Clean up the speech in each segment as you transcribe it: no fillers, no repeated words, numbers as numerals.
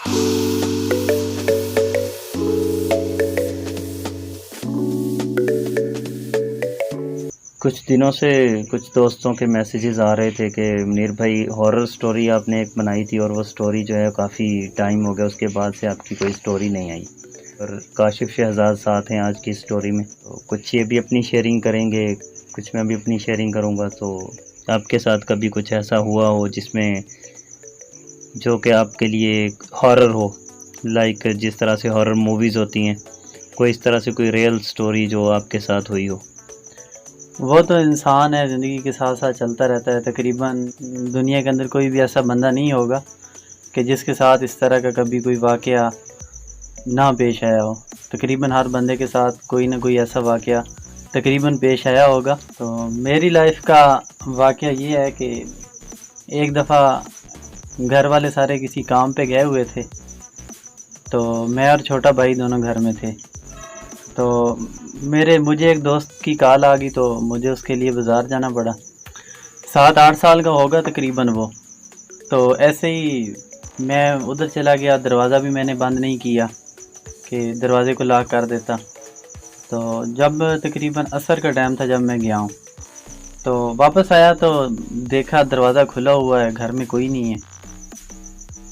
کچھ دنوں سے کچھ دوستوں کے میسیجز آ رہے تھے کہ منیر بھائی ہارر سٹوری آپ نے ایک بنائی تھی اور وہ سٹوری جو ہے کافی ٹائم ہو گیا، اس کے بعد سے آپ کی کوئی سٹوری نہیں آئی، اور کاشف شہزاد ساتھ ہیں آج کی سٹوری میں، تو کچھ یہ بھی اپنی شیئرنگ کریں گے، کچھ میں بھی اپنی شیئرنگ کروں گا۔ تو آپ کے ساتھ کبھی کچھ ایسا ہوا ہو جس میں جو کہ آپ کے لیے ہارر ہو، لائک جس طرح سے ہارر موویز ہوتی ہیں، کوئی اس طرح سے کوئی ریئل سٹوری جو آپ کے ساتھ ہوئی ہو؟ وہ تو انسان ہے، زندگی کے ساتھ ساتھ چلتا رہتا ہے۔ تقریباً دنیا کے اندر کوئی بھی ایسا بندہ نہیں ہوگا کہ جس کے ساتھ اس طرح کا کبھی کوئی واقعہ نہ پیش آیا ہو۔ تقریباً ہر بندے کے ساتھ کوئی نہ کوئی ایسا واقعہ تقریباً پیش آیا ہوگا۔ تو میری لائف کا واقعہ یہ ہے کہ ایک دفعہ گھر والے سارے کسی کام پہ گئے ہوئے تھے، تو میں اور چھوٹا بھائی دونوں گھر میں تھے۔ تو مجھے ایک دوست کی کال آ گئی، تو مجھے اس کے لیے بازار جانا پڑا۔ 7-8 سال کا ہوگا تقریباً وہ۔ تو ایسے ہی میں ادھر چلا گیا، دروازہ بھی میں نے بند نہیں کیا کہ دروازے کو لاک کر دیتا۔ تو جب تقریباً عصر کا ٹائم تھا جب میں گیا ہوں، تو واپس آیا تو دیکھا دروازہ کھلا ہوا ہے، گھر میں کوئی نہیں ہے۔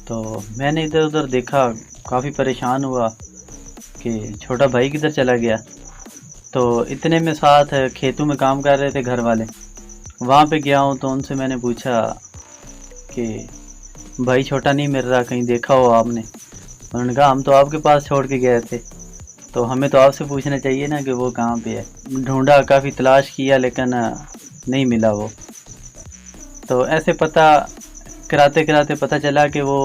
تو میں نے ادھر ادھر دیکھا، کافی پریشان ہوا کہ چھوٹا بھائی کدھر چلا گیا۔ تو اتنے میں ساتھ کھیتوں میں کام کر رہے تھے گھر والے، وہاں پہ گیا ہوں تو ان سے میں نے پوچھا کہ بھائی چھوٹا نہیں مل رہا، کہیں دیکھا ہو آپ نے؟ انہوں نے کہا ہم تو آپ کے پاس چھوڑ کے گئے تھے، تو ہمیں تو آپ سے پوچھنا چاہیے نا کہ وہ کہاں پہ ہے۔ ڈھونڈا، کافی تلاش کیا، لیکن نہیں ملا وہ۔ تو ایسے پتہ کراتے کراتے پتہ چلا کہ وہ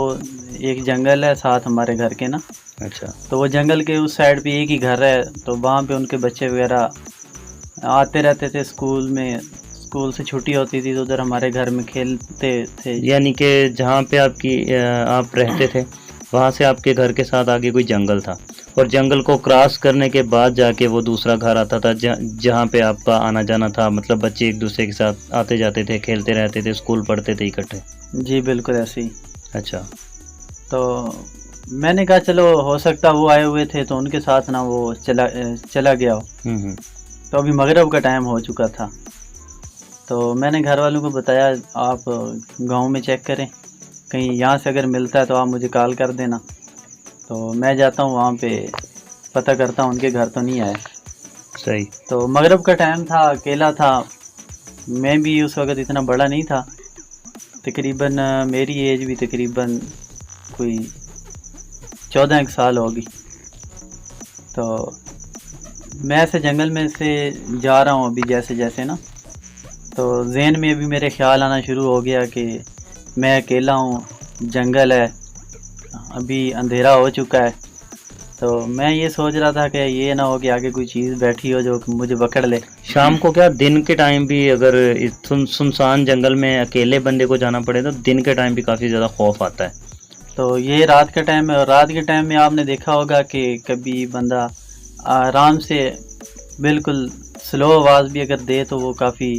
ایک جنگل ہے ساتھ ہمارے گھر کے نا، اچھا، تو وہ جنگل کے اس سائڈ پہ ایک ہی گھر ہے، تو وہاں پہ ان کے بچے وغیرہ آتے رہتے تھے اسکول میں، اسکول سے چھٹی ہوتی تھی تو ادھر ہمارے گھر میں کھیلتے تھے۔ یعنی کہ جہاں پہ آپ رہتے تھے وہاں سے آپ کے گھر کے ساتھ آگے کوئی جنگل تھا، اور جنگل کو کراس کرنے کے بعد جا کے وہ دوسرا گھر آتا تھا جہاں پہ آپ کا آنا جانا تھا، مطلب بچے ایک دوسرے کے ساتھ آتے جاتے تھے، کھیلتے رہتے تھے، اسکول پڑھتے تھے اکٹھے؟ جی بالکل ایسے ہی۔ اچھا، تو میں نے کہا چلو ہو سکتا وہ آئے ہوئے تھے تو ان کے ساتھ نہ وہ چلا گیا ہو۔ تو ابھی مغرب کا ٹائم ہو چکا تھا، تو میں نے گھر والوں کو بتایا آپ گاؤں میں چیک کریں، کہیں یہاں سے اگر ملتا ہے تو آپ مجھے کال کر دینا۔ تو میں جاتا ہوں وہاں پہ، پتہ کرتا ہوں ان کے گھر تو نہیں آئے۔ صحیح۔ تو مغرب کا ٹائم تھا، اکیلا تھا، میں بھی اس وقت اتنا بڑا نہیں تھا، تقریباً میری ایج بھی تقریباً کوئی 14 سال ہوگی۔ تو میں ایسے جنگل میں سے جا رہا ہوں ابھی جیسے جیسے نا، تو ذہن میں ابھی میرے خیال آنا شروع ہو گیا کہ میں اکیلا ہوں، جنگل ہے، ابھی اندھیرا ہو چکا ہے۔ تو میں یہ سوچ رہا تھا کہ یہ نہ ہو کہ آگے کوئی چیز بیٹھی ہو جو مجھے پکڑ لے۔ شام کو کیا دن کے ٹائم بھی اگر سنسان جنگل میں اکیلے بندے کو جانا پڑے تو دن کے ٹائم بھی کافی زیادہ خوف آتا ہے۔ تو یہ رات کا ٹائم ہے، اور رات کے ٹائم میں آپ نے دیکھا ہوگا کہ کبھی بندہ آرام سے بالکل سلو آواز بھی اگر دے تو وہ کافی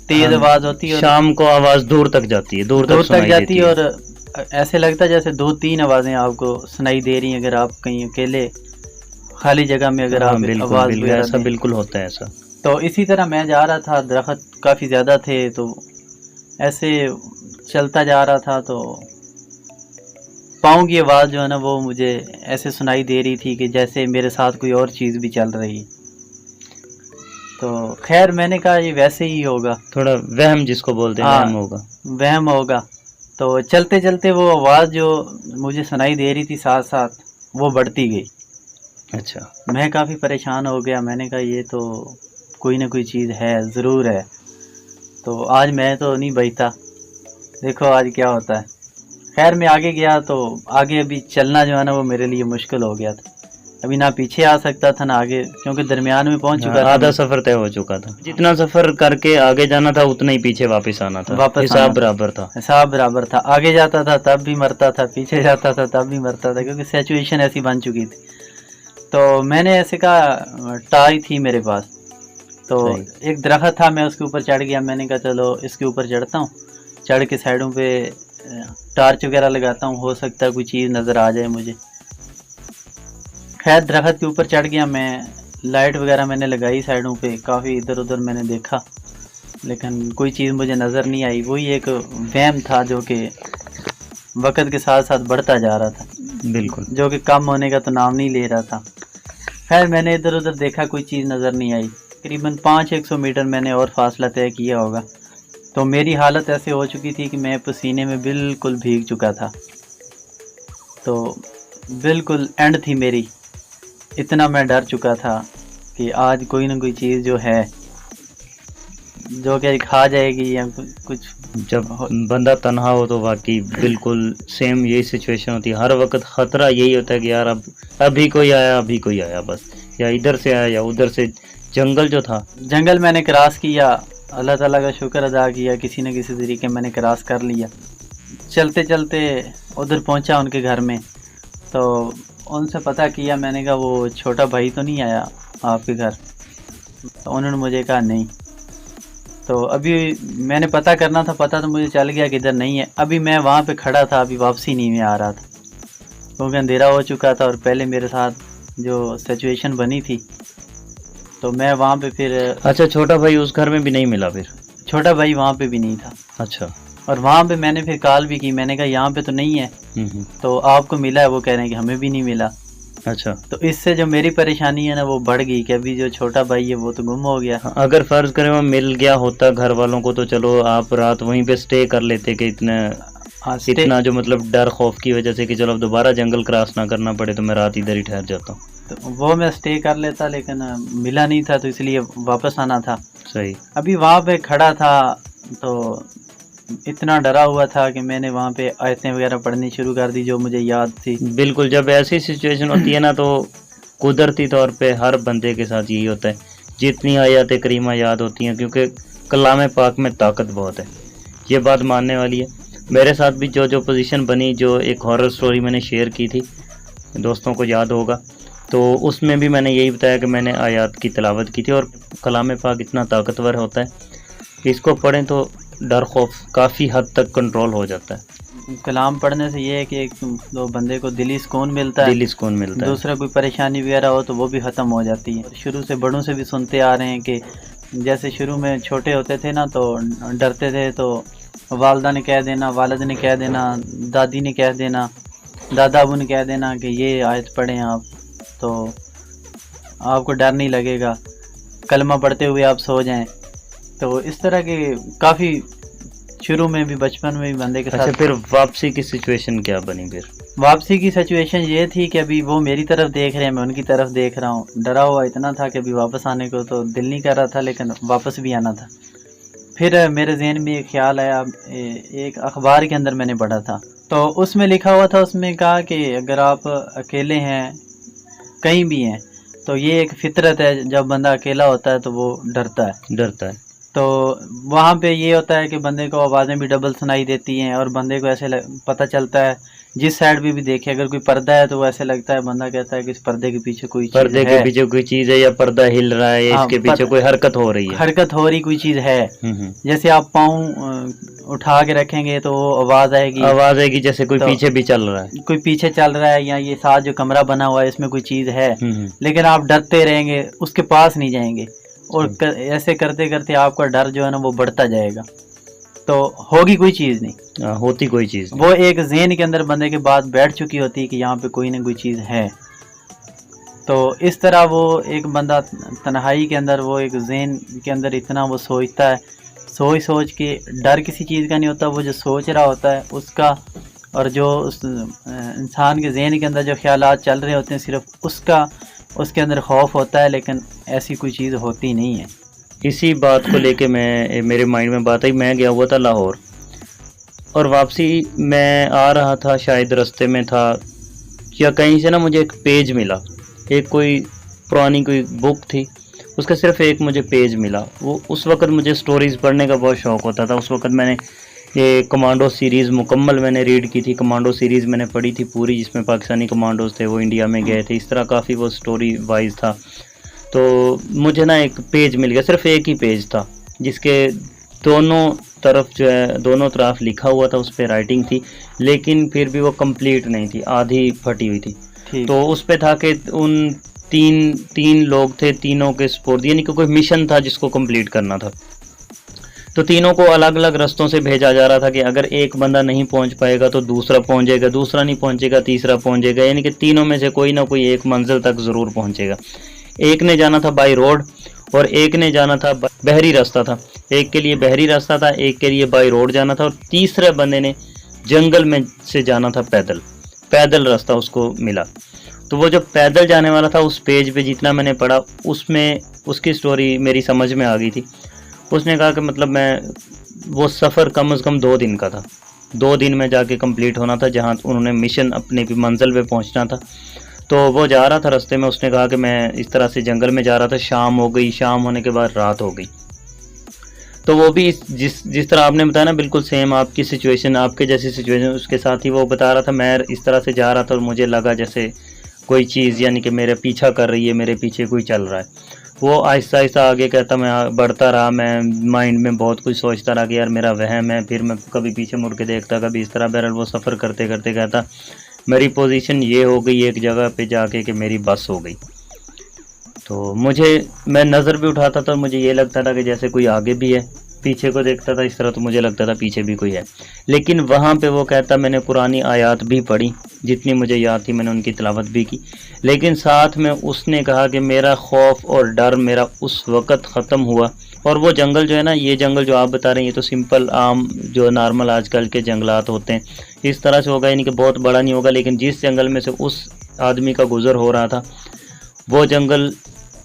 تیز آواز ہوتی ہے، اور شام کو آواز دور تک جاتی ہے، دور تک سنائی جاتی دیتی ہے، ہے، اور ایسے لگتا ہے جیسے 2-3 آوازیں آپ کو سنائی دے رہی ہیں اگر آپ کہیں اکیلے خالی جگہ میں اگر آپ بالکل آواز بالکل وغیرہ ایسا دیں۔ بالکل ہوتا ہے ایسا۔ تو اسی طرح میں جا رہا تھا، درخت کافی زیادہ تھے، تو ایسے چلتا جا رہا تھا، تو پاؤں کی آواز جو ہے نا وہ مجھے ایسے سنائی دے رہی تھی کہ جیسے میرے ساتھ کوئی اور چیز بھی چل رہی۔ تو خیر میں نے کہا یہ ویسے ہی ہوگا، تھوڑا وہم جس کو بولتے ہیں، وہم ہوگا، وہم ہوگا۔ تو چلتے چلتے وہ آواز جو مجھے سنائی دے رہی تھی ساتھ ساتھ وہ بڑھتی گئی۔ اچھا، میں کافی پریشان ہو گیا، میں نے کہا یہ تو کوئی نہ کوئی چیز ہے، ضرور ہے۔ تو آج میں تو نہیں بچتا، دیکھو آج کیا ہوتا ہے۔ خیر میں آگے گیا تو آگے ابھی چلنا جو ہے نا وہ میرے لیے مشکل ہو گیا تھا، ابھی نہ پیچھے آ سکتا تھا نہ آگے، کیونکہ درمیان میں پہنچ چکا تھا، آدھا سفر طے ہو چکا تھا، جتنا سفر کر کے آگے جانا تھا اتنا ہی پیچھے واپس آنا تھا، حساب برابر تھا، حساب برابر تھا، آگے جاتا تھا تب بھی مرتا تھا، پیچھے جاتا تھا تب بھی مرتا تھا، کیونکہ سچویشن ایسی بن چکی تھی۔ تو میں نے ایسے کہا ٹائی تھی میرے پاس، تو ایک درخت تھا، میں اس کے اوپر چڑھ گیا، میں نے کہا چلو اس کے اوپر چڑھتا ہوں، چڑھ کے سائڈوں پہ ٹارچ وغیرہ لگاتا ہوں, ہو سکتا ہے کوئی چیز نظر آ جائے مجھے. خیر درخت کے اوپر چڑھ گیا میں, لائٹ وغیرہ میں نے لگائی سائڈوں پہ, کافی ادھر ادھر میں نے دیکھا لیکن کوئی چیز مجھے نظر نہیں آئی. وہی ایک وہم تھا جو کہ وقت کے ساتھ ساتھ بڑھتا جا رہا تھا, بالکل, جو کہ کم ہونے کا تو نام نہیں لے رہا تھا. خیر میں نے ادھر ادھر دیکھا, کوئی چیز نظر نہیں آئی. تقریباً 500 میٹر میں نے اور فاصلہ طے کیا ہوگا, تو میری حالت ایسے ہو چکی تھی کہ میں پسینے میں بالکل بھیگ چکا تھا. تو بالکل اینڈ تھی میری, اتنا میں ڈر چکا تھا کہ آج کوئی نہ کوئی چیز جو ہے جو کہ کھا جائے گی یا کچھ. جب بندہ تنہا ہو تو واقعی بالکل سیم یہی سچویشن ہوتی ہے. ہر وقت خطرہ یہی ہوتا ہے کہ یار ابھی کوئی آیا بس, یا ادھر سے آیا یا ادھر سے. جنگل جو تھا, جنگل میں نے کراس کیا, اللہ تعالیٰ کا شکر ادا کیا, کسی نہ کسی طریقے میں نے کراس کر لیا. چلتے چلتے ادھر پہنچا ان کے گھر میں, تو ان سے پتہ کیا, میں نے کہا وہ چھوٹا بھائی تو نہیں آیا آپ کے گھر؟ تو انہوں نے مجھے کہا نہیں. تو ابھی میں نے پتہ کرنا تھا, پتہ تو مجھے چل گیا کہ ادھر نہیں ہے. ابھی میں وہاں پہ کھڑا تھا, ابھی واپسی نہیں میں آ رہا تھا کیونکہ اندھیرا ہو چکا تھا, اور پہلے میرے ساتھ جو سچویشن بنی تھی تو میں وہاں پہ پھر. اچھا, چھوٹا بھائی اس گھر میں بھی نہیں ملا؟ پھر چھوٹا بھائی وہاں پہ بھی نہیں تھا. اچھا, اور وہاں پہ میں نے پھر کال بھی کی, میں نے کہا یہاں پہ تو نہیں ہے, تو آپ کو ملا ہے؟ وہ کہہ رہے ہیں کہ ہمیں بھی نہیں ملا. اچھا, تو اس سے جو میری پریشانی ہے نا وہ بڑھ گئی کہ ابھی جو چھوٹا بھائی ہے وہ تو گم ہو گیا. اگر فرض کریں وہ مل گیا ہوتا گھر والوں کو تو چلو آپ رات وہیں پہ سٹے کر لیتے, کہ اتنا جو مطلب ڈر خوف کی وجہ سے کہ چلو اب دوبارہ جنگل کراس نہ کرنا پڑے تو میں رات ادھر ہی ٹھہر جاتا ہوں. تو وہ میں سٹے کر لیتا, لیکن ملا نہیں تھا تو اس لیے واپس آنا تھا. صحیح. ابھی وہاں پہ کھڑا تھا تو اتنا ڈرا ہوا تھا کہ میں نے وہاں پہ آیتیں وغیرہ پڑھنی شروع کر دی جو مجھے یاد تھی. بالکل, جب ایسی سچویشن ہوتی ہے نا تو قدرتی طور پہ ہر بندے کے ساتھ یہی ہوتا ہے. جتنی آیات کریمہ یاد ہوتی ہیں, کیونکہ کلام پاک میں طاقت بہت ہے, یہ بات ماننے والی ہے. میرے ساتھ بھی جو پوزیشن بنی, جو ایک ہارر سٹوری میں نے شیئر کی تھی, دوستوں کو یاد ہوگا, تو اس میں بھی میں نے یہی بتایا کہ میں نے آیات کی تلاوت کی تھی. اور کلام پاک اتنا طاقتور ہوتا ہے کہ اس کو پڑھیں تو ڈر خوف کافی حد تک کنٹرول ہو جاتا ہے. کلام پڑھنے سے یہ ہے کہ ایک تو بندے کو دلی سکون ملتا ہے, دلی سکون ملتا ہے, دوسرا کوئی پریشانی وغیرہ ہو تو وہ بھی ختم ہو جاتی ہے. شروع سے بڑوں سے بھی سنتے آ رہے ہیں کہ جیسے شروع میں چھوٹے ہوتے تھے نا تو ڈرتے تھے, تو والدہ نے کہہ دینا, والد نے کہہ دینا, دادی نے کہہ دینا, دادا ابو نے کہہ دینا کہ یہ آیت پڑھیں آپ تو آپ کو ڈر نہیں لگے گا, کلمہ پڑھتے ہوئے آپ سو جائیں. تو اس طرح کے کافی شروع میں بھی بچپن میں بھی بندے کے ساتھ. اچھا, پھر واپسی کی سچویشن کیا بنی؟ پھر واپسی کی سچویشن یہ تھی کہ ابھی وہ میری طرف دیکھ رہے ہیں, میں ان کی طرف دیکھ رہا ہوں. ڈرا ہوا اتنا تھا کہ ابھی واپس آنے کو تو دل نہیں کر رہا تھا, لیکن واپس بھی آنا تھا. پھر میرے ذہن میں ایک خیال آیا, ایک اخبار کے اندر میں نے پڑھا تھا, تو اس میں لکھا ہوا تھا, اس میں کہا کہ اگر آپ اکیلے ہیں کہیں بھی ہیں تو یہ ایک فطرت ہے, جب بندہ اکیلا ہوتا ہے تو وہ ڈرتا ہے. تو وہاں پہ یہ ہوتا ہے کہ بندے کو آوازیں بھی ڈبل سنائی دیتی ہیں, اور بندے کو ایسے پتہ چلتا ہے جس سائڈ بھی دیکھے اگر کوئی پردہ ہے تو وہ ایسے لگتا ہے, بندہ کہتا ہے کہ اس پردے کے پیچھے کوئی چیز ہے, پردے کے پیچھے کوئی چیز ہے, یا پردہ ہل رہا ہے, یا اس کے پیچھے کوئی حرکت ہو رہی ہے, کوئی چیز ہے. جیسے آپ پاؤں اٹھا کے رکھیں گے تو وہ آواز آئے گی جیسے کوئی پیچھے بھی چل رہا ہے, کوئی پیچھے چل رہا ہے, یا یہ ساتھ جو کمرہ بنا ہوا ہے اس میں کوئی چیز ہے. لیکن آپ ڈرتے رہیں گے, اس کے پاس نہیں جائیں گے, اور ایسے کرتے کرتے آپ کا ڈر جو ہے نا وہ بڑھتا جائے گا, تو ہوگی کوئی چیز نہیں, ہوتی کوئی چیز نہیں. وہ ایک ذہن کے اندر بندے کے بات بیٹھ چکی ہوتی ہے کہ یہاں پہ کوئی نہ کوئی چیز ہے. تو اس طرح وہ ایک بندہ تنہائی کے اندر, وہ ایک ذہن کے اندر اتنا وہ سوچتا ہے, سوچ کے ڈر کسی چیز کا نہیں ہوتا, وہ جو سوچ رہا ہوتا ہے اس کا, اور جو اس انسان کے ذہن کے اندر جو خیالات چل رہے ہوتے ہیں صرف اس کا, اس کے اندر خوف ہوتا ہے, لیکن ایسی کوئی چیز ہوتی نہیں ہے. اسی بات کو لے کے میرے مائنڈ میں بات آئی. میں گیا ہوا تھا لاہور, اور واپسی میں آ رہا تھا, شاید رستے میں تھا یا کہیں سے نا مجھے ایک پیج ملا, ایک کوئی پرانی کوئی بک تھی, اس کا صرف ایک مجھے پیج ملا. وہ اس وقت مجھے سٹوریز پڑھنے کا بہت شوق ہوتا تھا. اس وقت میں نے یہ کمانڈو سیریز مکمل میں نے ریڈ کی تھی, کمانڈو سیریز میں نے پڑھی تھی پوری, جس میں پاکستانی کمانڈوز تھے, وہ انڈیا میں گئے تھے, اس طرح کافی وہ سٹوری وائز تھا. تو مجھے نا ایک پیج مل گیا, صرف ایک ہی پیج تھا, جس کے دونوں طرف جو ہے دونوں طرف لکھا ہوا تھا، اس پہ رائٹنگ تھی، لیکن پھر بھی وہ کمپلیٹ نہیں تھی، آدھی پھٹی ہوئی تھی. ٹھیک. تو اس پہ تھا کہ ان تین لوگ تھے، تینوں کے سپورٹ، یعنی کہ کوئی مشن تھا جس کو کمپلیٹ کرنا تھا. تو تینوں کو الگ الگ رستوں سے بھیجا جا رہا تھا کہ اگر ایک بندہ نہیں پہنچ پائے گا تو دوسرا پہنچ جائے گا، دوسرا نہیں پہنچے گا تیسرا پہنچ جائے گا، یعنی کہ تینوں میں سے کوئی نہ کوئی ایک منزل تک ضرور پہنچے گا. ایک نے جانا تھا بائی روڈ اور ایک نے جانا تھا بحری راستہ تھا. ایک کے لیے بحری راستہ تھا، ایک کے لیے بائی روڈ جانا تھا، اور تیسرے بندے نے جنگل میں سے جانا تھا پیدل راستہ اس کو ملا. تو وہ جو پیدل جانے والا تھا، اس پیج پہ جتنا میں نے پڑھا اس میں اس کی سٹوری میری سمجھ میں آ گئی تھی. اس نے کہا کہ مطلب وہ سفر کم از کم 2 دن کا تھا، 2 دن میں جا کے کمپلیٹ ہونا تھا، جہاں انہوں نے مشن اپنے منزل پہ پہنچنا تھا. تو وہ جا رہا تھا راستے میں، اس نے کہا کہ میں اس طرح سے جنگل میں جا رہا تھا، شام ہو گئی، شام ہونے کے بعد رات ہو گئی. تو وہ بھی جس طرح آپ نے بتایا نا، بالکل سیم آپ کی سچویشن، آپ کے جیسی سچویشن اس کے ساتھ ہی وہ بتا رہا تھا. میں اس طرح سے جا رہا تھا اور مجھے لگا جیسے کوئی چیز یعنی کہ میرے پیچھا کر رہی ہے، میرے پیچھے کوئی چل رہا ہے. وہ آہستہ آہستہ آگے کہتا میں بڑھتا رہا، میں مائنڈ میں بہت کچھ سوچتا رہا کہ یار میرا وہم ہے. پھر میں کبھی پیچھے مڑ کے دیکھتا، کبھی اس طرح. بہرحال وہ سفر کرتے کرتے کہتا میری پوزیشن یہ ہو گئی ایک جگہ پہ جا کے کہ میری بس ہو گئی. تو میں نظر بھی اٹھاتا تھا، مجھے یہ لگتا تھا کہ جیسے کوئی آگے بھی ہے، پیچھے کو دیکھتا تھا اس طرح تو مجھے لگتا تھا پیچھے بھی کوئی ہے. لیکن وہاں پہ وہ کہتا میں نے پرانی آیات بھی پڑھی، جتنی مجھے یاد تھی میں نے ان کی تلاوت بھی کی، لیکن ساتھ میں اس نے کہا کہ میرا خوف اور ڈر میرا اس وقت ختم ہوا. اور وہ جنگل جو ہے نا، یہ جنگل جو آپ بتا رہے ہیں، یہ تو سمپل عام جو نارمل آج کل کے جنگلات ہوتے ہیں اس طرح سے ہوگا، یعنی کہ بہت بڑا نہیں ہوگا. لیکن جس جنگل میں سے اس آدمی کا گزر ہو رہا تھا، وہ جنگل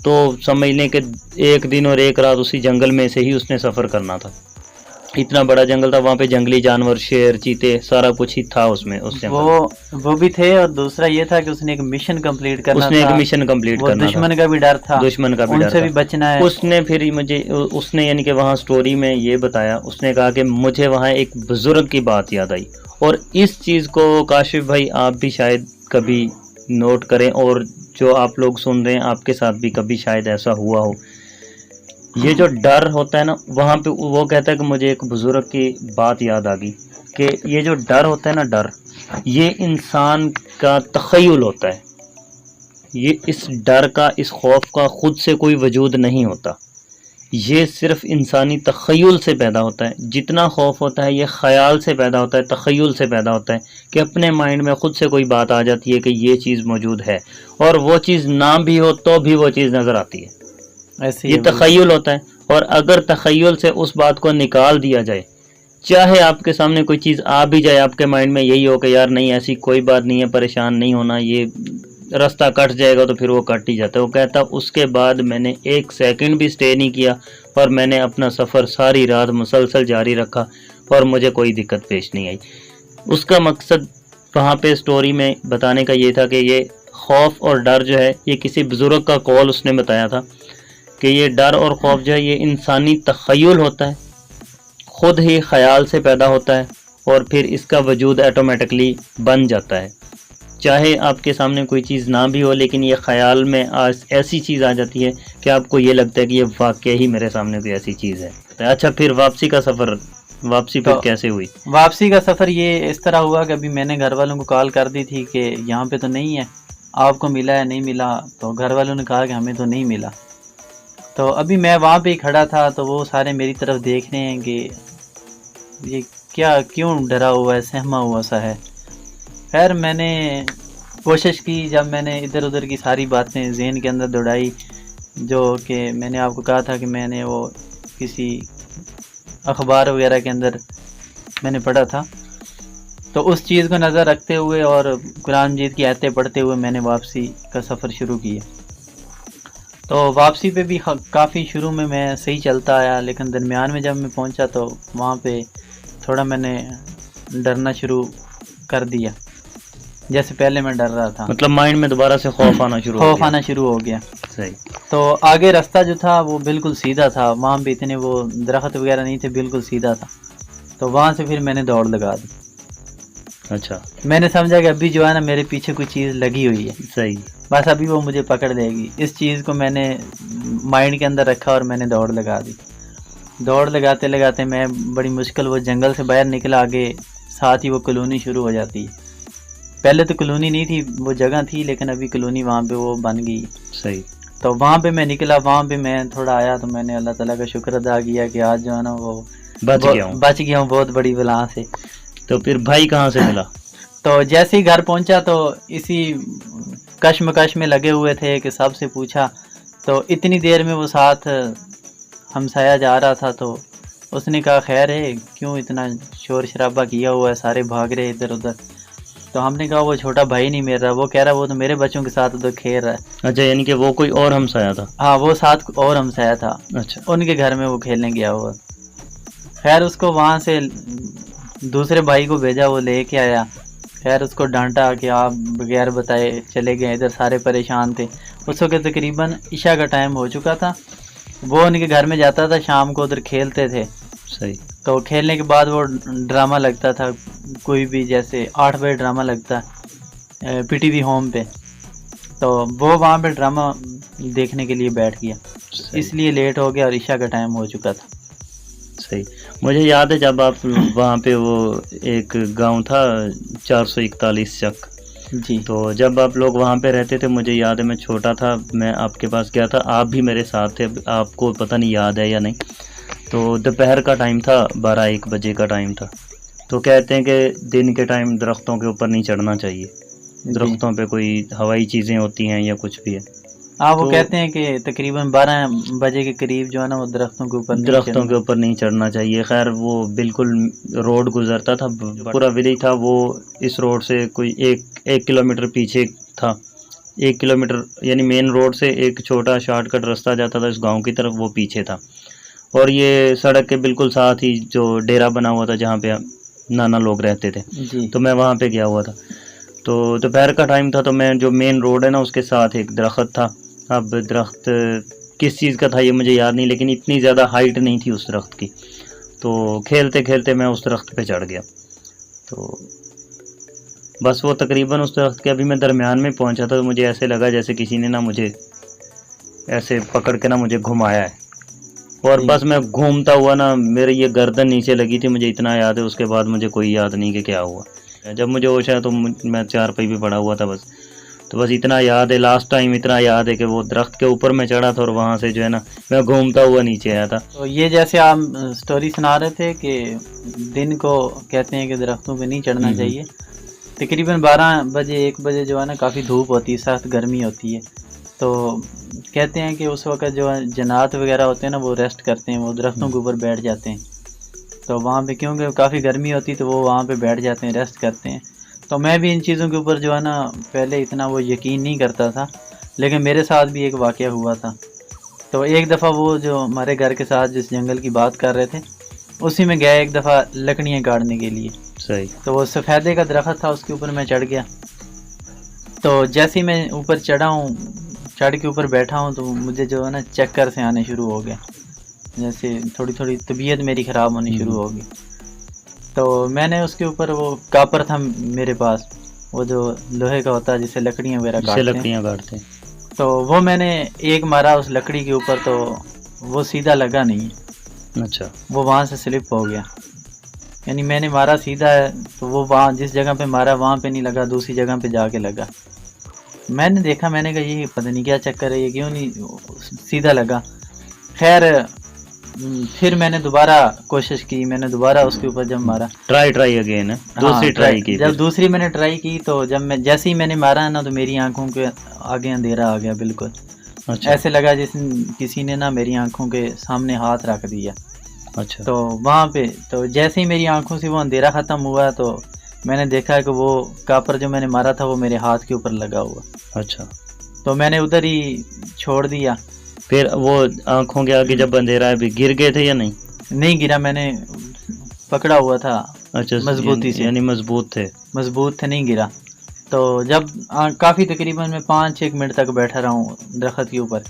تو سمجھ لیں کہ 1 دن اور 1 رات اسی جنگل میں سے ہی اس نے سفر کرنا تھا. اتنا بڑا جنگل تھا، وہاں پہ جنگلی جانور، شیر، چیتے، سارا کچھ ہی تھا اس میں، اس جنگل وہ بھی تھے. اور دوسرا یہ تھا کہ اس نے ایک مشن کمپلیٹ کرنا تھا، اس نے ایک مشن کمپلیٹ کرنا تھا. دشمن کا بھی ڈر تھا، دشمن کا بھی ان ڈر سے تھا، بھی بچنا ہے. اس نے پھر اس نے یعنی کہ وہاں سٹوری میں یہ بتایا، اس نے کہا کہ مجھے وہاں ایک بزرگ کی بات یاد آئی. اور اس چیز کو کاشف بھائی آپ بھی شاید کبھی نوٹ کریں، اور جو آپ لوگ سن رہے ہیں آپ کے ساتھ بھی کبھی شاید ایسا ہوا ہو. یہ جو ڈر ہوتا ہے نا، وہاں پہ وہ کہتا ہے کہ مجھے ایک بزرگ کی بات یاد آ گئی کہ یہ جو ڈر ہوتا ہے نا، ڈر یہ انسان کا تخیل ہوتا ہے. یہ اس ڈر کا، اس خوف کا خود سے کوئی وجود نہیں ہوتا، یہ صرف انسانی تخیل سے پیدا ہوتا ہے. جتنا خوف ہوتا ہے یہ خیال سے پیدا ہوتا ہے، تخیل سے پیدا ہوتا ہے کہ اپنے مائنڈ میں خود سے کوئی بات آ جاتی ہے کہ یہ چیز موجود ہے، اور وہ چیز نہ بھی ہو تو بھی وہ چیز نظر آتی ہے. یہ تخیل ہوتا ہے. اور اگر تخیل سے اس بات کو نکال دیا جائے، چاہے آپ کے سامنے کوئی چیز آ بھی جائے، آپ کے مائنڈ میں یہی ہو کہ یار نہیں ایسی کوئی بات نہیں ہے، پریشان نہیں ہونا، یہ راستہ کٹ جائے گا، تو پھر وہ کٹ ہی جاتا ہے. وہ کہتا اس کے بعد میں نے 1 سیکنڈ بھی سٹے نہیں کیا، اور میں نے اپنا سفر ساری رات مسلسل جاری رکھا، اور مجھے کوئی دقت پیش نہیں آئی. اس کا مقصد وہاں پہ سٹوری میں بتانے کا یہ تھا کہ یہ خوف اور ڈر جو ہے، یہ کسی بزرگ کا قول اس نے بتایا تھا کہ یہ ڈر اور خوف جو ہے یہ انسانی تخیل ہوتا ہے، خود ہی خیال سے پیدا ہوتا ہے، اور پھر اس کا وجود آٹومیٹکلی بن جاتا ہے. چاہے آپ کے سامنے کوئی چیز نہ بھی ہو، لیکن یہ خیال میں ایسی چیز آ جاتی ہے کہ آپ کو یہ لگتا ہے کہ یہ واقعی ہی میرے سامنے کوئی ایسی چیز ہے. اچھا، پھر واپسی کا سفر، واپسی پھر کیسے ہوئی؟ واپسی کا سفر یہ اس طرح ہوا کہ ابھی میں نے گھر والوں کو کال کر دی تھی کہ یہاں پہ تو نہیں ہے، آپ کو ملا ہے نہیں ملا؟ تو گھر والوں نے کہا کہ ہمیں تو نہیں ملا. تو ابھی میں وہاں پہ ہی کھڑا تھا، تو وہ سارے میری طرف دیکھ رہے ہیں کہ یہ کیوں ڈرا ہوا ہے، سہما ہوا سا ہے. خیر میں نے کوشش کی، جب میں نے ادھر ادھر کی ساری باتیں ذہن کے اندر دوڑائی، جو کہ میں نے آپ کو کہا تھا کہ میں نے وہ کسی اخبار وغیرہ کے اندر میں نے پڑھا تھا، تو اس چیز کو نظر رکھتے ہوئے اور قرآن مجید کی آیتیں پڑھتے ہوئے میں نے واپسی کا سفر شروع کیا. تو واپسی پہ بھی کافی شروع میں صحیح چلتا آیا، لیکن درمیان میں جب میں پہنچا تو وہاں پہ تھوڑا میں نے ڈرنا شروع کر دیا، جیسے پہلے میں ڈر رہا تھا. مطلب مائنڈ میں دوبارہ سے خوف آنا شروع ہو گیا. صحیح. تو آگے راستہ جو تھا وہ بالکل سیدھا تھا، وہاں پہ اتنے وہ درخت وغیرہ نہیں تھے، بالکل سیدھا تھا. تو وہاں سے پھر میں نے دوڑ لگا دی. اچھا، میں نے سمجھا کہ ابھی جو ہے نا میرے پیچھے کوئی چیز لگی ہوئی ہے، صحیح، بس ابھی وہ مجھے پکڑ لے گی. اس چیز کو میں نے مائنڈ کے اندر رکھا اور میں نے دوڑ لگا دی. دوڑ لگاتے لگاتے میں بڑی مشکل وہ جنگل سے باہر نکلا، آگے ساتھ ہی وہ کالونی شروع ہو جاتی ہے. پہلے تو کالونی نہیں تھی، وہ جگہ تھی، لیکن ابھی کالونی وہاں پہ وہ بن گئی. صحیح. تو وہاں پہ میں نکلا، وہاں پہ میں تھوڑا آیا تو میں نے اللہ تعالیٰ کا شکر ادا کیا کہ آج جو ہے نا وہ بچ گیا ہوں. بچ گیا ہوں بہت بڑی بلا سے. تو پھر بھائی کہاں سے ملا؟ تو جیسے ہی گھر پہنچا تو اسی کشمکش میں لگے ہوئے تھے کہ سب سے پوچھا، تو اتنی دیر میں وہ ساتھ ہمسایا جا رہا تھا، تو اس نے کہا خیر ہے، کیوں اتنا شور شرابہ کیا ہوا ہے، سارے بھاگ رہے ادھر ادھر. تو ہم نے کہا وہ چھوٹا بھائی نہیں میرا، وہ کہہ رہا وہ تو میرے بچوں کے ساتھ ادھر کھیل رہا ہے. اچھا، یعنی کہ وہ کوئی اور ہمسایا تھا؟ ہاں، وہ ساتھ اور ہمسایا تھا. اچھا. ان کے گھر میں وہ کھیلنے گیا ہوا. خیر اس کو وہاں سے دوسرے بھائی کو بھیجا، وہ لے کے آیا. خیر اس کو ڈانٹا کہ آپ بغیر بتائے چلے گئے، ادھر سارے پریشان تھے. اس وقت تقریباً عشاء کا ٹائم ہو چکا تھا. وہ ان کے گھر میں جاتا تھا، شام کو ادھر کھیلتے تھے. صحیح. تو کھیلنے کے بعد وہ ڈرامہ لگتا تھا کوئی بھی، جیسے 8 بجے ڈرامہ لگتا ہے پی ٹی وی ہوم پہ، تو وہ وہاں پہ ڈرامہ دیکھنے کے لیے بیٹھ گیا. اس لیے لیٹ ہو گیا اور عشاء کا ٹائم ہو چکا تھا. صحیح. مجھے یاد ہے جب آپ وہاں پہ، وہ ایک گاؤں تھا 441 چک، جی. تو جب آپ لوگ وہاں پہ رہتے تھے، مجھے یاد ہے میں چھوٹا تھا، میں آپ کے پاس گیا تھا، آپ بھی میرے ساتھ تھے، آپ کو پتہ نہیں یاد ہے یا نہیں. تو دوپہر کا ٹائم تھا، 12-1 بجے کا ٹائم تھا. تو کہتے ہیں کہ دن کے ٹائم درختوں کے اوپر نہیں چڑھنا چاہیے، درختوں پہ کوئی ہوائی چیزیں ہوتی ہیں یا کچھ بھی ہے. ہاں، وہ کہتے ہیں کہ تقریباً 12 بجے کے قریب جو ہے نا وہ درختوں کے اوپر نہیں چڑھنا چاہیے. خیر وہ بالکل روڈ گزرتا تھا، پورا ولیج تھا، وہ اس روڈ سے کوئی 1 کلومیٹر پیچھے تھا. 1 کلومیٹر یعنی مین روڈ سے ایک چھوٹا شارٹ کٹ راستہ جاتا تھا اس گاؤں کی طرف، وہ پیچھے تھا. اور یہ سڑک کے بالکل ساتھ ہی جو ڈیرا بنا ہوا تھا جہاں پہ نانا لوگ رہتے تھے. جی. تو میں وہاں پہ گیا ہوا تھا. تو دوپہر کا ٹائم تھا، تو میں جو مین روڈ ہے نا اس کے ساتھ ایک درخت تھا. اب درخت کس چیز کا تھا یہ مجھے یاد نہیں، لیکن اتنی زیادہ ہائٹ نہیں تھی اس درخت کی. تو کھیلتے کھیلتے میں اس درخت پہ چڑھ گیا. تو بس وہ تقریباً اس درخت کے ابھی میں درمیان میں پہنچا تھا، تو مجھے ایسے لگا جیسے کسی نے نا مجھے ایسے پکڑ کے نا مجھے گھمایا ہے. اور بس میں گھومتا ہوا نا، میرے یہ گردن نیچے لگی تھی، مجھے اتنا یاد ہے. اس کے بعد مجھے کوئی یاد نہیں کہ کیا ہوا. جب مجھے ہوش آیا تو میں 4 پہی پہ پڑا ہوا تھا بس. تو بس اتنا یاد ہے، لاسٹ ٹائم اتنا یاد ہے کہ وہ درخت کے اوپر میں چڑھا تھا اور وہاں سے جو ہے نا میں گھومتا ہوا نیچے آیا تھا. تو یہ جیسے آپ سٹوری سنا رہے تھے کہ دن کو کہتے ہیں کہ درختوں پہ نہیں چڑھنا چاہیے. تقریباً 12 بجے 1 بجے جو ہے نا کافی دھوپ ہوتی ہے، سخت گرمی ہوتی ہے. تو کہتے ہیں کہ اس وقت جو جنات وغیرہ ہوتے ہیں نا وہ ریسٹ کرتے ہیں، وہ درختوں کے اوپر بیٹھ جاتے ہیں. تو وہاں پہ کیونکہ کافی گرمی ہوتی ہے تو وہ وہاں پہ بیٹھ جاتے ہیں، ریسٹ کرتے ہیں. تو میں بھی ان چیزوں کے اوپر جو ہے نا پہلے اتنا وہ یقین نہیں کرتا تھا، لیکن میرے ساتھ بھی ایک واقعہ ہوا تھا. تو ایک دفعہ وہ جو ہمارے گھر کے ساتھ جس جنگل کی بات کر رہے تھے اسی میں گیا ایک دفعہ لکڑیاں کاٹنے کے لیے. صحیح. تو وہ سفیدے کا درخت تھا، اس کے اوپر میں چڑھ گیا. تو جیسے ہی میں اوپر چڑھا ہوں، چڑھ کے اوپر بیٹھا ہوں، تو مجھے جو ہے نا چکر سے آنے شروع ہو گیا، جیسے تھوڑی تھوڑی طبیعت میری خراب ہونی شروع ہو گئی. تو میں نے اس کے اوپر وہ کاپر تھا میرے پاس، وہ جو لوہے کا ہوتا ہے جسے لکڑیاں وغیرہ کاٹتے ہیں. تو وہ میں نے ایک مارا اس لکڑی کے اوپر، تو وہ سیدھا لگا نہیں. اچھا. وہ وہاں سے سلپ ہو گیا. یعنی میں نے مارا سیدھا ہے تو وہ وہاں جس جگہ پہ مارا وہاں پہ نہیں لگا، دوسری جگہ پہ جا کے لگا. میں نے دیکھا، میں نے کہا یہ پتہ نہیں کیا چکر ہے، یہ کیوں نہیں سیدھا لگا. خیر پھر میں نے دوبارہ کوشش کی، میں نے دوبارہ اس کے اوپر جب مارا، ٹرائی اگین، دوسری ٹرائی کی. جب دوسری میں نے ٹرائی کی تو جب میں جیسے ہی میں نے مارا نا تو میری آنکھوں کے آگے اندھیرا آ گیا بالکل. اچھا. ایسے لگا جس کسی نے نا میری آنکھوں کے سامنے ہاتھ رکھ دیا. اچھا. تو وہاں پہ تو جیسے ہی میری آنکھوں سے وہ اندھیرا ختم ہوا تو میں نے دیکھا کہ وہ کاپر جو میں نے مارا تھا وہ میرے ہاتھ کے اوپر لگا ہوا. اچھا. تو میں نے ادھر ہی چھوڑ دیا. پھر وہ آنکھوں کے آگے جب اندھیرا ہے بھی گر گئے تھے یا نہیں؟ نہیں گرا، میں نے پکڑا ہوا تھا. اچھا. مضبوطی سے، یعنی مضبوط تھے. مضبوط تھے، نہیں گرا. تو جب کافی تقریباً میں 5-6 منٹ تک بیٹھا رہا ہوں درخت کے اوپر.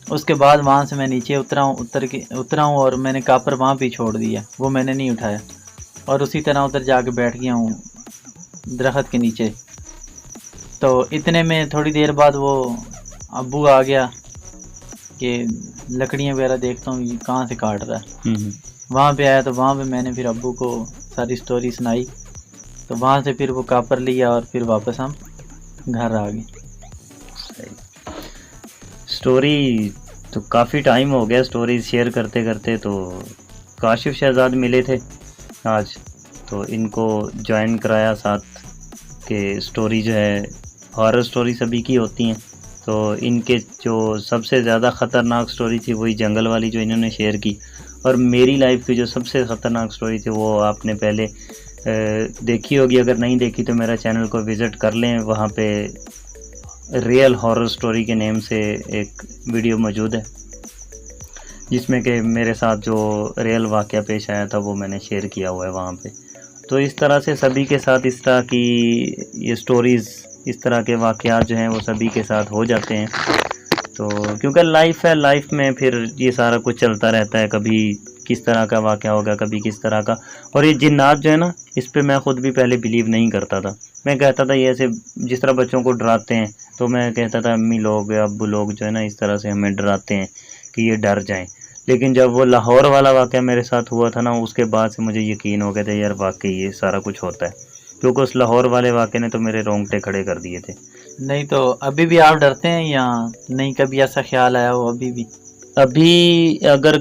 اس کے بعد وہاں سے میں نیچے اترا ہوں اور میں نے کاپر وہاں پہ چھوڑ دیا، وہ میں نے نہیں اٹھایا، اور اسی طرح ادھر جا کے بیٹھ گیا ہوں درخت کے نیچے. تو اتنے میں تھوڑی دیر بعد وہ ابو آ گیا کہ لکڑیاں وغیرہ دیکھتا ہوں یہ کہاں سے کاٹ رہا ہے. وہاں پہ آیا تو وہاں پہ میں نے پھر ابو کو ساری سٹوری سنائی، تو وہاں سے پھر وہ کاپر لیا اور پھر واپس ہم گھر آ گئے. سٹوری تو کافی ٹائم ہو گیا سٹوریز شیئر کرتے کرتے، تو کاشف شہزاد ملے تھے آج، تو ان کو جوائن کرایا ساتھ کہ سٹوری جو ہے ہارر سٹوری سبھی کی ہوتی ہیں، تو ان کے جو سب سے زیادہ خطرناک سٹوری تھی وہی جنگل والی جو انہوں نے شیئر کی، اور میری لائف کی جو سب سے خطرناک سٹوری تھی وہ آپ نے پہلے دیکھی ہوگی. اگر نہیں دیکھی تو میرا چینل کو وزٹ کر لیں، وہاں پہ ریئل ہارر سٹوری کے نیم سے ایک ویڈیو موجود ہے جس میں کہ میرے ساتھ جو ریئل واقعہ پیش آیا تھا وہ میں نے شیئر کیا ہوا ہے وہاں پہ. تو اس طرح سے سبھی کے ساتھ اس طرح کی یہ سٹوریز، اس طرح کے واقعات جو ہیں وہ سبھی کے ساتھ ہو جاتے ہیں. تو کیونکہ لائف ہے، لائف میں پھر یہ سارا کچھ چلتا رہتا ہے، کبھی کس طرح کا واقعہ ہوگا، کبھی کس طرح کا. اور یہ جنات جو ہے نا، اس پہ میں خود بھی پہلے بلیو نہیں کرتا تھا. میں کہتا تھا یہ ایسے جس طرح بچوں کو ڈراتے ہیں، تو میں کہتا تھا امی لوگ یا ابو لوگ جو ہے نا اس طرح سے ہمیں ڈراتے ہیں کہ یہ ڈر جائیں. لیکن جب وہ لاہور والا واقعہ میرے ساتھ ہوا تھا نا، اس کے بعد سے مجھے یقین ہو گیا تھا یار واقعی یہ سارا کچھ ہوتا ہے، کیونکہ اس لاہور والے واقعے نے تو میرے رونگٹے کھڑے کر دیے تھے. نہیں تو ابھی بھی آپ ڈرتے ہیں یا نہیں؟ کبھی ایسا خیال آیا ہو ابھی بھی؟ ابھی اگر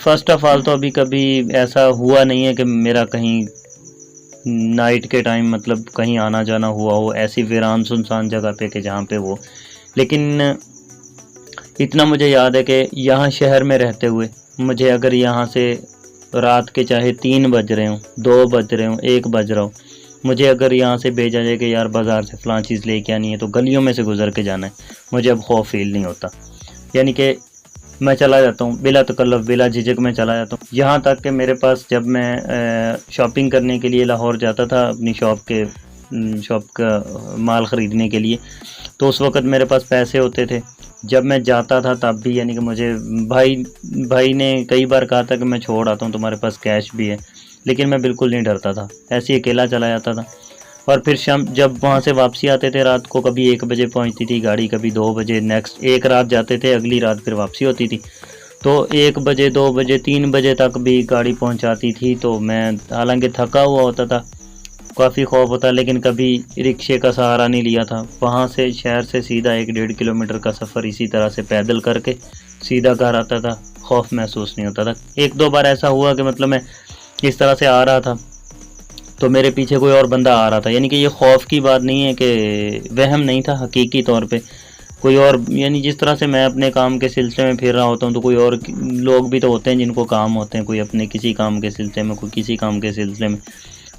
فرسٹ آف آل تو ابھی کبھی ایسا ہوا نہیں ہے کہ میرا کہیں نائٹ کے ٹائم مطلب کہیں آنا جانا ہوا ہو ایسی ویران سنسان جگہ پہ کہ جہاں پہ وہ. لیکن اتنا مجھے یاد ہے کہ یہاں شہر میں رہتے ہوئے مجھے اگر یہاں سے رات کے چاہے 3 بج رہے ہوں، 2 بج رہے ہوں، 1 بج رہا ہوں، مجھے اگر یہاں سے بھیجا جائے کہ یار بازار سے فلاں چیز لے کے آنی ہے، تو گلیوں میں سے گزر کے جانا ہے، مجھے اب خوف فیل نہیں ہوتا. یعنی کہ میں چلا جاتا ہوں بلا تکلف، بلا جھجک میں چلا جاتا ہوں. یہاں تک کہ میرے پاس جب میں شاپنگ کرنے کے لیے لاہور جاتا تھا اپنی شاپ کا مال خریدنے کے لیے، تو اس وقت میرے پاس پیسے ہوتے تھے. جب میں جاتا تھا تب بھی یعنی کہ مجھے بھائی نے کئی بار کہا تھا کہ میں چھوڑ آتا ہوں، تمہارے پاس کیش بھی ہے، لیکن میں بالکل نہیں ڈرتا تھا، ایسے ہی اکیلا چلا جاتا تھا. اور پھر شام جب وہاں سے واپسی آتے تھے رات کو، کبھی 1 بجے پہنچتی تھی گاڑی، کبھی 2 بجے، نیکسٹ ایک رات جاتے تھے اگلی رات پھر واپسی ہوتی تھی. تو 1 بجے 2 بجے 3 بجے تک بھی گاڑی پہنچاتی تھی. تو میں حالانکہ تھکا ہوا ہوتا تھا، کافی خوف ہوتا، لیکن کبھی رکشے کا سہارا نہیں لیا تھا. وہاں سے شہر سے سیدھا 1-1.5 کلومیٹر کا سفر اسی طرح سے پیدل کر کے سیدھا گھر آتا تھا، خوف محسوس نہیں ہوتا تھا. 1-2 بار ایسا ہوا کہ مطلب میں اس طرح سے آ رہا تھا تو میرے پیچھے کوئی اور بندہ آ رہا تھا، یعنی کہ یہ خوف کی بات نہیں ہے کہ وہم نہیں تھا، حقیقی طور پہ کوئی اور، یعنی جس طرح سے میں اپنے کام کے سلسلے میں پھر رہا ہوتا ہوں تو کوئی اور لوگ بھی تو ہوتے ہیں جن کو کام ہوتے ہیں، کوئی اپنے کسی کام کے سلسلے میں، کوئی کسی کام کے سلسلے میں.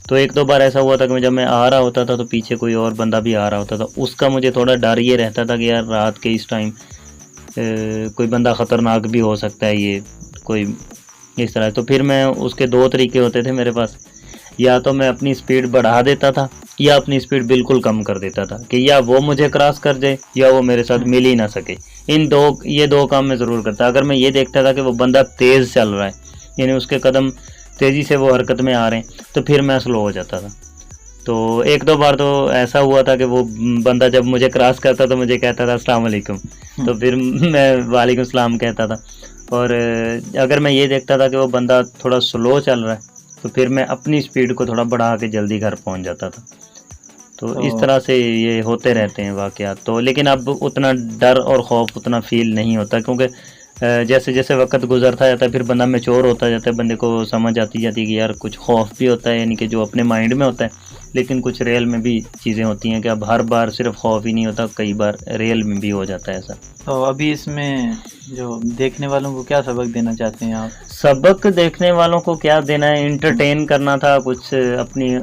تو 1-2 بار ایسا ہوا تھا کہ جب میں آ رہا ہوتا تھا تو پیچھے کوئی اور بندہ بھی آ رہا ہوتا تھا. اس کا مجھے تھوڑا ڈر یہ رہتا تھا کہ یار رات کے اس ٹائم کوئی بندہ خطرناک بھی ہو سکتا ہے، یہ کوئی اس طرح. تو پھر میں اس کے 2 طریقے ہوتے تھے میرے پاس، یا تو میں اپنی سپیڈ بڑھا دیتا تھا یا اپنی سپیڈ بالکل کم کر دیتا تھا کہ یا وہ مجھے کراس کر جائے یا وہ میرے ساتھ مل ہی نہ سکے. یہ دو کام میں ضرور کرتا. اگر میں یہ دیکھتا تھا کہ وہ بندہ تیز چل رہا ہے، یعنی اس کے قدم تیزی سے وہ حرکت میں آ رہے ہیں، تو پھر میں سلو ہو جاتا تھا. تو 1-2 بار تو ایسا ہوا تھا کہ وہ بندہ جب مجھے کراس کرتا تو مجھے کہتا تھا السلام علیکم، تو پھر میں وعلیکم السلام کہتا تھا. اور اگر میں یہ دیکھتا تھا کہ وہ بندہ تھوڑا سلو چل رہا ہے تو پھر میں اپنی سپیڈ کو تھوڑا بڑھا کے جلدی گھر پہنچ جاتا تھا. تو اس طرح سے یہ ہوتے رہتے ہیں واقعات. تو لیکن اب اتنا ڈر اور خوف اتنا فیل نہیں ہوتا، کیونکہ جیسے جیسے وقت گزرتا جاتا ہے پھر بندہ میچور ہوتا جاتا ہے، بندے کو سمجھ آتی جاتی ہے کہ یار کچھ خوف بھی ہوتا ہے، یعنی کہ جو اپنے مائنڈ میں ہوتا ہے، لیکن کچھ ریئل میں بھی چیزیں ہوتی ہیں کہ اب ہر بار صرف خوف ہی نہیں ہوتا، کئی بار ریئل میں بھی ہو جاتا ہے ایسا. تو ابھی اس میں جو دیکھنے والوں کو کیا سبق دینا چاہتے ہیں آپ؟ سبق دیکھنے والوں کو کیا دینا ہے، انٹرٹین کرنا تھا، کچھ اپنی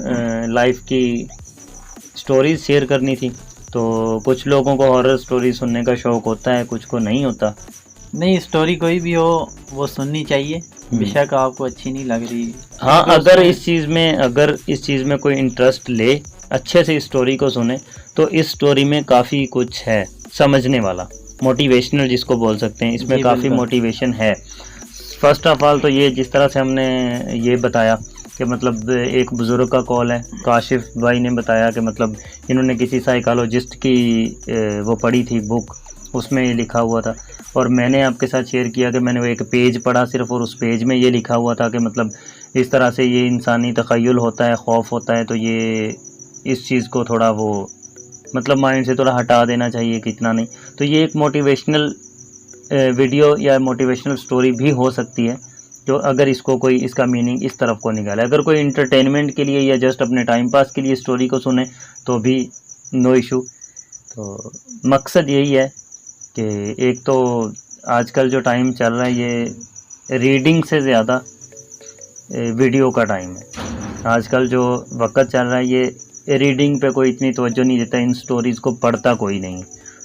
لائف کی سٹوریز شیئر کرنی تھی. تو کچھ لوگوں کو ہارر سٹوری سننے کا شوق ہوتا ہے، کچھ کو نہیں ہوتا. نہیں، سٹوری کوئی بھی ہو وہ سننی چاہیے، بے شک آپ کو اچھی نہیں لگ رہی. ہاں، اگر اس چیز میں کوئی انٹرسٹ لے، اچھے سے اس سٹوری کو سنے، تو اس سٹوری میں کافی کچھ ہے سمجھنے والا، موٹیویشنل جس کو بول سکتے ہیں، اس میں کافی موٹیویشن ہے. فرسٹ آف آل تو یہ جس طرح سے ہم نے یہ بتایا کہ مطلب ایک بزرگ کا کال ہے، کاشف بھائی نے بتایا کہ مطلب انہوں نے کسی سائیکالوجسٹ کی وہ پڑھی تھی بک، اس میں یہ لکھا ہوا تھا، اور میں نے آپ کے ساتھ شیئر کیا کہ میں نے وہ ایک پیج پڑھا صرف، اور اس پیج میں یہ لکھا ہوا تھا کہ مطلب اس طرح سے یہ انسانی تخیل ہوتا ہے، خوف ہوتا ہے، تو یہ اس چیز کو تھوڑا وہ مطلب مائنڈ سے تھوڑا ہٹا دینا چاہیے کہ اتنا نہیں. تو یہ ایک موٹیویشنل ویڈیو یا موٹیویشنل سٹوری بھی ہو سکتی ہے، جو اگر اس کو کوئی اس کا میننگ اس طرف کو نکالے. اگر کوئی انٹرٹینمنٹ کے لیے یا جسٹ اپنے ٹائم پاس کے لیے سٹوری کو سنے تو بھی نو ایشو. تو مقصد یہی ہے کہ ایک تو آج کل جو ٹائم چل رہا ہے یہ ریڈنگ سے زیادہ ویڈیو کا ٹائم ہے. آج کل جو وقت چل رہا ہے یہ ریڈنگ پہ کوئی اتنی توجہ نہیں دیتا، ان سٹوریز کو پڑھتا کوئی نہیں.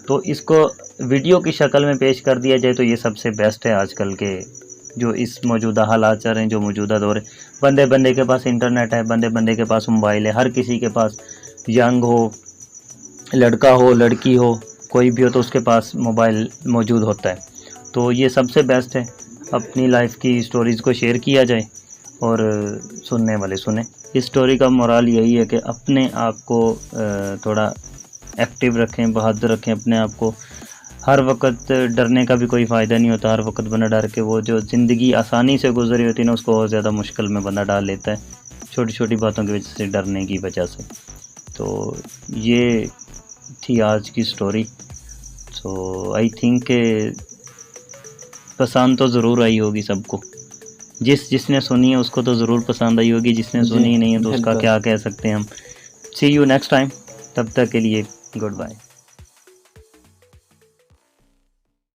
تو اس کو ویڈیو کی شکل میں پیش کر دیا جائے تو یہ سب سے بیسٹ ہے آج کل کے جو اس موجودہ حالات چل رہے ہیں، جو موجودہ دور ہے. بندے بندے کے پاس انٹرنیٹ ہے، بندے بندے کے پاس موبائل ہے، ہر کسی کے پاس، ینگ ہو، لڑکا ہو، لڑکی ہو، کوئی بھی ہو تو اس کے پاس موبائل موجود ہوتا ہے. تو یہ سب سے بیسٹ ہے، اپنی لائف کی سٹوریز کو شیئر کیا جائے اور سننے والے سنیں. اس سٹوری کا مورال یہی ہے کہ اپنے آپ کو تھوڑا ایکٹیو رکھیں، بہادر رکھیں اپنے آپ کو. ہر وقت ڈرنے کا بھی کوئی فائدہ نہیں ہوتا. ہر وقت بندہ ڈر کے وہ جو زندگی آسانی سے گزری ہوتی ہے نا، اس کو اور زیادہ مشکل میں بندہ ڈال لیتا ہے چھوٹی چھوٹی باتوں کی وجہ سے، ڈرنے کی وجہ سے. تو یہ تھی آج کی سٹوری. سو آئی تھنک کہ پسند تو ضرور آئی ہوگی سب کو. جس نے سنی ہے اس کو تو ضرور پسند آئی ہوگی، جس نے سنی نہیں ہے تو اس کا کیا کہہ سکتے ہیں ہم. سی یو نیکسٹ ٹائم. تب تک کے لیے گڈ بائے.